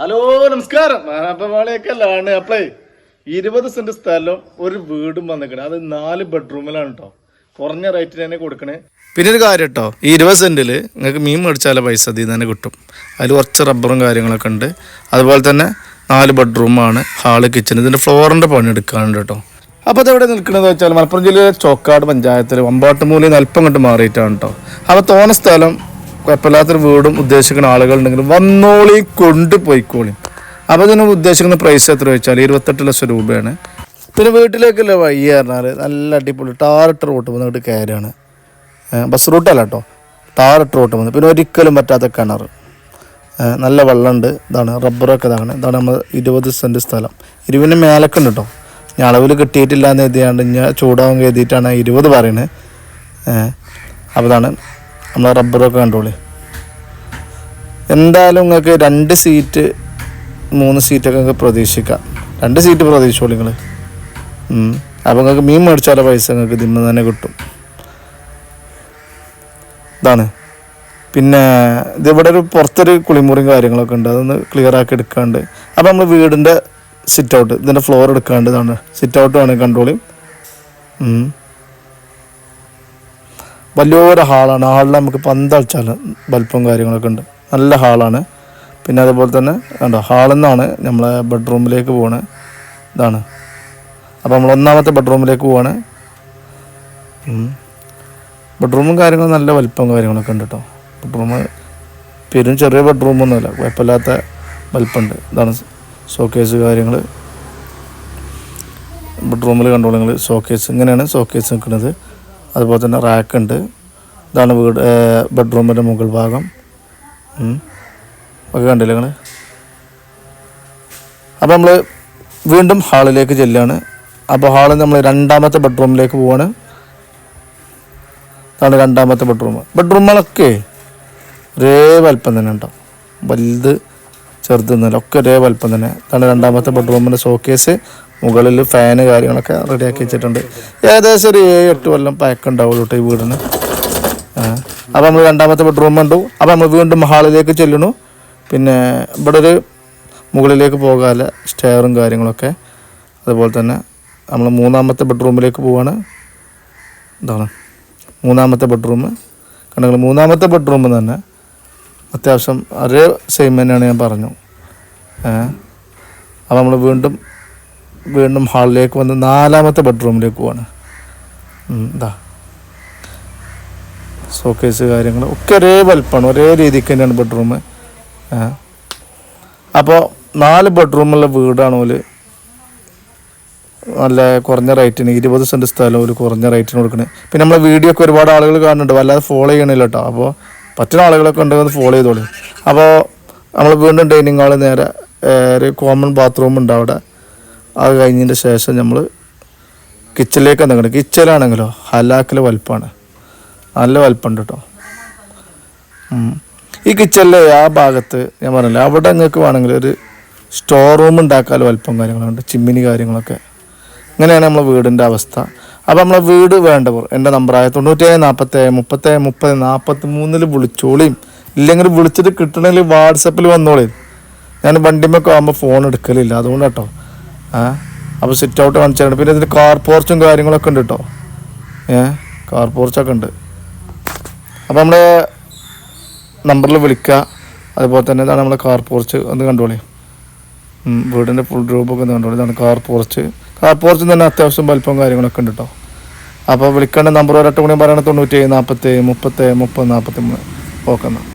Hello നമസ്കാരം. മാളയൊക്കെല്ലാണ് അപ്പളേ 20 saint സ്ഥലം ഒരു വീടും വന്നിക്കണേ. അത് 4 ബെഡ്റൂമിലാണ് കേട്ടോ. കുറഞ്ഞ റേറ്റിന് തന്നെ കൊടുക്കണേ. പിന്നെ ഒരു കാര്യം കേട്ടോ, ഈ 20 സെന്റിൽ നിങ്ങൾക്ക് മീൻ മേടിച്ചാലും പൈസ അതിൽ തന്നെ കിട്ടും. അതിൽ കുറച്ച് റബ്ബറും കാര്യങ്ങളൊക്കെ ഉണ്ട്. അതുപോലെ തന്നെ 4 ബെഡ്റൂമാണ്, ഹാള്, കിച്ചൺ. ഇതിൻ്റെ ഫ്ലോറിൻ്റെ പണി എടുക്കാനുണ്ട് കേട്ടോ. അപ്പോൾ അതെവിടെ നിൽക്കുന്നത് വെച്ചാൽ മലപ്പുറം ജില്ലയിലെ ചോക്കാട് പഞ്ചായത്തിൽ വമ്പാട്ടുമൂലയിൽ നിന്ന് അല്പം കണ്ട് മാറിയിട്ടാണ് കേട്ടോ. അപ്പോൾ തോന്ന സ്ഥലം കുഴപ്പമില്ലാത്തൊരു വീടും ഉദ്ദേശിക്കുന്ന ആളുകളുണ്ടെങ്കിൽ വന്നോളി, കൊണ്ടുപോയിക്കോളി. അപ്പോൾ ഇതിന് ഉദ്ദേശിക്കുന്ന പ്രൈസ് എത്ര വെച്ചാൽ 28 ലക്ഷം രൂപയാണ്. പിന്നെ വീട്ടിലേക്കുള്ള വഴി പറഞ്ഞാൽ നല്ല അടിപൊളി ടാറിട്ട് റോട്ട് വന്നിട്ട് കയറാണ്. ബസ് റൂട്ടല്ല കേട്ടോ, ടാറിട്ട് റോട്ട് വന്ന്. പിന്നെ ഒരിക്കലും പറ്റാത്ത കിണർ, നല്ല വെള്ളമുണ്ട്. ഇതാണ് റബ്ബറൊക്കെ ഇതാണ് നമ്മൾ 20 സെൻറ്റ് സ്ഥലം. 20 മേലൊക്കെ ഉണ്ട് കേട്ടോ. ഞാൻ അളവിൽ കിട്ടിയിട്ടില്ല എന്ന് എഴുതിയാണ്ട് ഞാൻ ചൂടാവാൻ കരുതിയിട്ടാണ് 20 പറയുന്നത്. അപ്പോൾ ഇതാണ് നമ്മൾ റബ്ബറൊക്കെ കണ്ടോളി. എന്തായാലും നിങ്ങൾക്ക് 2 സീറ്റ് 3 സീറ്റൊക്കെ നിങ്ങൾക്ക് പ്രതീക്ഷിക്കാം. 2 സീറ്റ് പ്രതീക്ഷിച്ചോളൂ നിങ്ങൾ. അപ്പോൾ നിങ്ങൾക്ക് മീൻ മേടിച്ചാലോ പൈസ നിങ്ങൾക്ക് ഇതിന്ന് തന്നെ കിട്ടും. ഇതാണ്. പിന്നെ ഇതിവിടെ ഒരു പുറത്തൊരു കുളിമുറിയും കാര്യങ്ങളൊക്കെ ഉണ്ട്. അതൊന്ന് ക്ലിയർ ആക്കി എടുക്കാണ്ട്. അപ്പോൾ നമ്മൾ വീടിൻ്റെ സിറ്റ് ഔട്ട്, ഇതിൻ്റെ ഫ്ലോർ എടുക്കാണ്ട്. ഇതാണ് സിറ്റ് ഔട്ട് ആണ്, കണ്ടോളി. വലിയൊരു ഹാളാണ്. ഹാളിൽ നമുക്ക് പന്തളിച്ചാൽ ബൽപ്പും കാര്യങ്ങളൊക്കെ ഉണ്ട്. നല്ല ഹാളാണ്. പിന്നെ അതുപോലെ തന്നെ കണ്ടോ, ഹാളിൽ നിന്നാണ് നമ്മളെ ബെഡ്റൂമിലേക്ക് പോവാണ്. ഇതാണ്. അപ്പോൾ നമ്മൾ 1ാമത്തെ ബെഡ്റൂമിലേക്ക് പോവാണ്. ബെഡ്റൂമും കാര്യങ്ങളും നല്ല വലിപ്പം കാര്യങ്ങളൊക്കെ ഉണ്ട് കേട്ടോ. ബെഡ്റൂം പെരും ചെറിയ ബെഡ്റൂമൊന്നുമില്ല, കുഴപ്പമില്ലാത്ത വലിപ്പമുണ്ട്. ഇതാണ് ഷോക്കേസ് കാര്യങ്ങൾ. ബെഡ്റൂമിൽ കണ്ടോളൂ നിങ്ങൾ, ഷോക്കേസ്. ഇങ്ങനെയാണ് ഷോക്കേസ് നിൽക്കുന്നത്. അതുപോലെ തന്നെ റാക്കുണ്ട്. ഇതാണ് ബെഡ്റൂമിൻ്റെ മുകൾ ഭാഗം ഒക്കെ കണ്ടില്ലേ നിങ്ങൾ. അപ്പോൾ നമ്മൾ വീണ്ടും ഹാളിലേക്ക് ചെല്ലുകയാണ്. അപ്പോൾ ഹാളിൽ നമ്മൾ 2ാമത്തെ ബെഡ്റൂമിലേക്ക് പോവാണ്. ഇതാണ് 2ാമത്തെ ബെഡ്റൂമുകളൊക്കെ ഒരേ വലിപ്പം തന്നെ ഉണ്ടാവും. വലുത് ചെറുതെന്നല്ല, ഒക്കെ ഒരേ വലിപ്പം തന്നെ. ഇതാണ് 2ാമത്തെ ബെഡ്റൂമിൻ്റെ ഷോക്കേസ്. മുകളിൽ ഫാന് കാര്യങ്ങളൊക്കെ റെഡിയാക്കി വെച്ചിട്ടുണ്ട്. ഏകദേശം ഒരു 7-8 കൊല്ലം പഴക്കമുണ്ടാവുള്ളൂ കേട്ടോ ഈ വീടിന്. അപ്പോൾ നമ്മൾ 2ാമത്തെ ബെഡ്റൂം കണ്ടു. അപ്പോൾ നമ്മൾ വീണ്ടും ഹാളിലേക്ക് ചെല്ലണു. പിന്നെ ഇവിടെ ഒരു മുകളിലേക്ക് പോകാതെ സ്റ്റെയറും കാര്യങ്ങളൊക്കെ. അതുപോലെ തന്നെ നമ്മൾ 3ാമത്തെ ബെഡ്റൂമിലേക്ക് പോവാണ്. ഇതാണ് 3ാമത്തെ ബെഡ്റൂം. കണ്ടെങ്കിൽ 3ാമത്തെ ബെഡ്റൂം തന്നെ അത്യാവശ്യം ഒരേ സെയിം തന്നെയാണ് ഞാൻ പറഞ്ഞു. അപ്പോൾ നമ്മൾ വീണ്ടും ഹാളിലേക്ക് വന്ന് 4ാമത്തെ ബെഡ്റൂമിലേക്ക് പോവാണ്. ഇതാ ഷോക്കേസ് കാര്യങ്ങൾ ഒക്കെ ഒരേ വലിപ്പമാണ്, ഒരേ രീതിക്ക് തന്നെയാണ് ബെഡ്റൂം. അപ്പോൾ 4 ബെഡ്റൂമുള്ള വീടാണ് ഓല് നല്ല കുറഞ്ഞ റേറ്റിന് 20 സെൻറ്റ് സ്ഥലം ഒരു കുറഞ്ഞ റേറ്റിന് കൊടുക്കുന്നത്. പിന്നെ നമ്മളെ വീഡിയോ ഒക്കെ ഒരുപാട് ആളുകൾ കാണുന്നുണ്ട്, വല്ലാതെ ഫോളോ ചെയ്യണില്ല കേട്ടോ. അപ്പോൾ പറ്റുന്ന ആളുകളൊക്കെ ഉണ്ടെങ്കിൽ ഫോളോ ചെയ്തോളൂ. അപ്പോൾ നമ്മൾ വീണ്ടും ഡൈനിങ് ഹാൾ നേരെ ഒരു കോമൺ ബാത്റൂം ഉണ്ട് അവിടെ. അത് കഴിഞ്ഞതിൻ്റെ ശേഷം നമ്മൾ കിച്ചണിലേക്ക് എന്തെങ്കിലും. കിച്ചണിലാണെങ്കിലോ ഹലാക്കിലെ വലിപ്പമാണ്, നല്ല വലിപ്പമുണ്ട് കേട്ടോ. ഈ കിച്ചണിലെ ആ ഭാഗത്ത് ഞാൻ പറഞ്ഞില്ല, അവിടെ നിങ്ങൾക്ക് വേണമെങ്കിൽ ഒരു സ്റ്റോർ റൂം ഉണ്ടാക്കാനുള്ള വലിപ്പം കാര്യങ്ങളുണ്ട്, ചിമ്മിനി കാര്യങ്ങളൊക്കെ. ഇങ്ങനെയാണ് നമ്മളെ വീടിൻ്റെ അവസ്ഥ. അപ്പോൾ നമ്മളെ വീട് വേണ്ടവർ എൻ്റെ നമ്പറായ 97 47 37 30 43 വിളിച്ചോളിയും. ഇല്ലെങ്കിൽ വിളിച്ചിട്ട് കിട്ടണമെങ്കിൽ വാട്സപ്പിൽ വന്നോളിയും. ഞാൻ വണ്ടിമൊക്കെ ആകുമ്പോൾ ഫോൺ എടുക്കലില്ല, അതുകൊണ്ട് കേട്ടോ. അപ്പോൾ സിറ്റ് ഔട്ട് കാണിച്ചാണ്. പിന്നെ ഇതിൻ്റെ കാർ പോർച്ചും കാര്യങ്ങളൊക്കെ ഉണ്ട് കേട്ടോ. കാർ പോർച്ചൊക്കെ ഉണ്ട്. അപ്പോൾ നമ്മുടെ നമ്പറിൽ വിളിക്കുക. അതുപോലെ തന്നെ ഇതാണ് നമ്മളെ കാർ പോർച്ച്. ഒന്ന് കണ്ടോളി, വീടിൻ്റെ ഫുൾ രൂപമൊക്കെ ഒന്ന് കണ്ടോളി. ഇതാണ് കാർ പോർച്ച് തന്നെ അത്യാവശ്യം വലിപ്പം കാര്യങ്ങളൊക്കെ ഉണ്ട് കേട്ടോ. അപ്പോൾ വിളിക്കേണ്ട നമ്പർ ഒരൊറ്റ കൂടി പറയണത് 97 47 30 30 43. ഓക്കെ എന്നാൽ.